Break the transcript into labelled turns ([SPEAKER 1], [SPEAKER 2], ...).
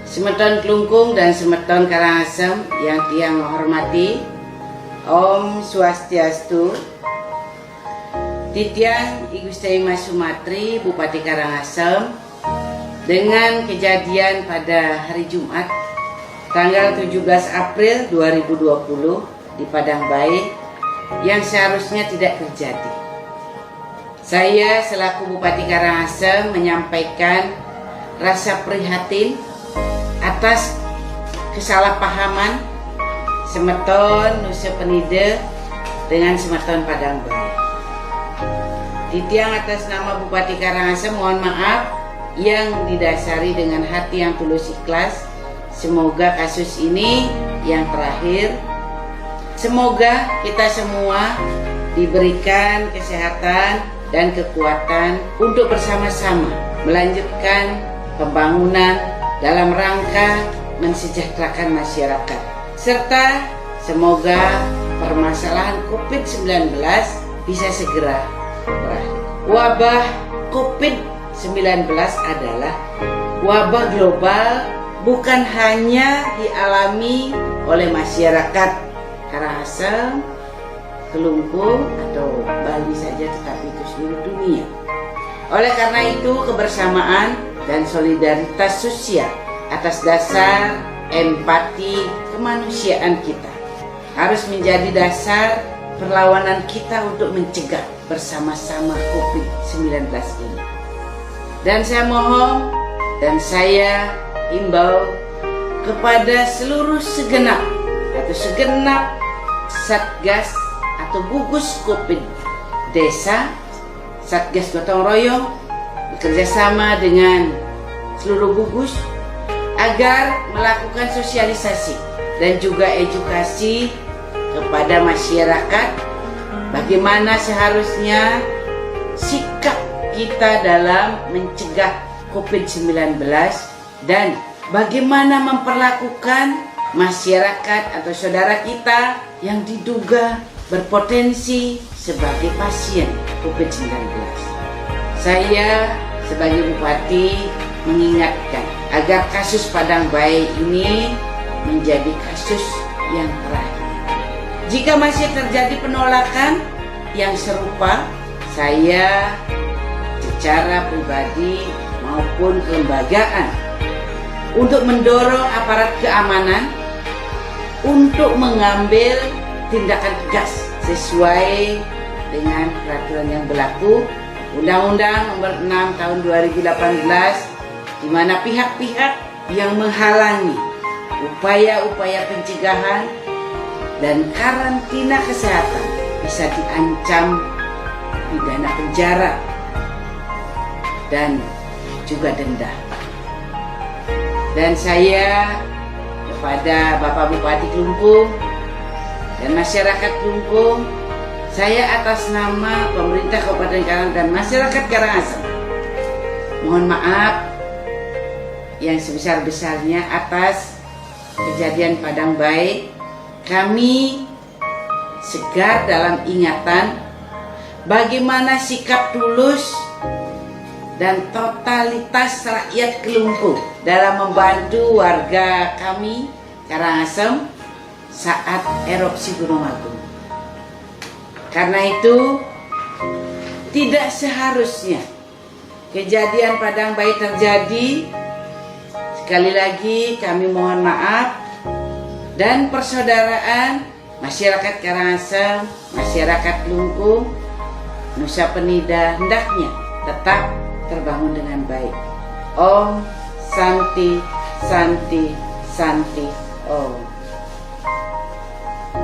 [SPEAKER 1] Semeton Klungkung dan Semeton Karangasem yang tiang menghormati, Om Swastiastu. Titiang I Gusti Mas Sumatri, Bupati Karangasem, dengan kejadian pada hari Jumat tanggal 17 April 2020 di Padang Bae yang seharusnya tidak terjadi. Saya selaku Bupati Karangasem menyampaikan rasa prihatin atas kesalahpahaman Semeton Nusa Penida dengan Semeton Padang Bae. Titiang atas nama Bupati Karangasem mohon maaf yang didasari dengan hati yang tulus ikhlas. Semoga kasus ini yang terakhir. Semoga kita semua diberikan kesehatan dan kekuatan untuk bersama-sama melanjutkan pembangunan dalam rangka mensejahterakan masyarakat. Serta semoga permasalahan COVID-19 bisa segera berakhir. Wabah COVID-19 adalah wabah global, bukan hanya dialami oleh masyarakat Karangasem, Kelungkung atau Bali saja, tetapi itu seluruh dunia. Oleh karena itu, kebersamaan dan solidaritas sosial atas dasar empati kemanusiaan kita harus menjadi dasar perlawanan kita untuk mencegah bersama-sama COVID-19 ini. Dan saya mohon dan saya himbau kepada seluruh segenap Satgas atau gugus COVID desa, Satgas Gotong Royong bekerjasama dengan seluruh gugus agar melakukan sosialisasi dan juga edukasi kepada masyarakat bagaimana seharusnya sikap kita dalam mencegah COVID-19 dan bagaimana memperlakukan masyarakat atau saudara kita yang diduga berpotensi sebagai pasien COVID-19. Saya sebagai Bupati mengingatkan agar kasus Padang Bae ini menjadi kasus yang terakhir. Jika masih terjadi penolakan yang serupa, saya secara pribadi maupun kelembagaan untuk mendorong aparat keamanan untuk mengambil tindakan tegas sesuai dengan peraturan yang berlaku Undang-Undang Nomor 6 Tahun 2018, di mana pihak-pihak yang menghalangi upaya-upaya pencegahan dan karantina kesehatan bisa diancam pidana penjara dan juga denda. Dan saya kepada Bapak Bupati Klungkung dan masyarakat Klungkung, saya atas nama pemerintah Kabupaten Karangasem dan masyarakat Karangasem mohon maaf yang sebesar-besarnya atas kejadian Padang Bae. Kami segar dalam ingatan bagaimana sikap tulus dan totalitas rakyat Kelungkung dalam membantu warga kami Karangasem saat erupsi Gunung Agung. Karena itu tidak seharusnya kejadian Padang Bae terjadi. Sekali lagi kami mohon maaf, dan persaudaraan masyarakat Karangasem, masyarakat Kelungkung, Nusa Penida hendaknya tetap terbangun dengan baik. Om Santi Santi Santi Om.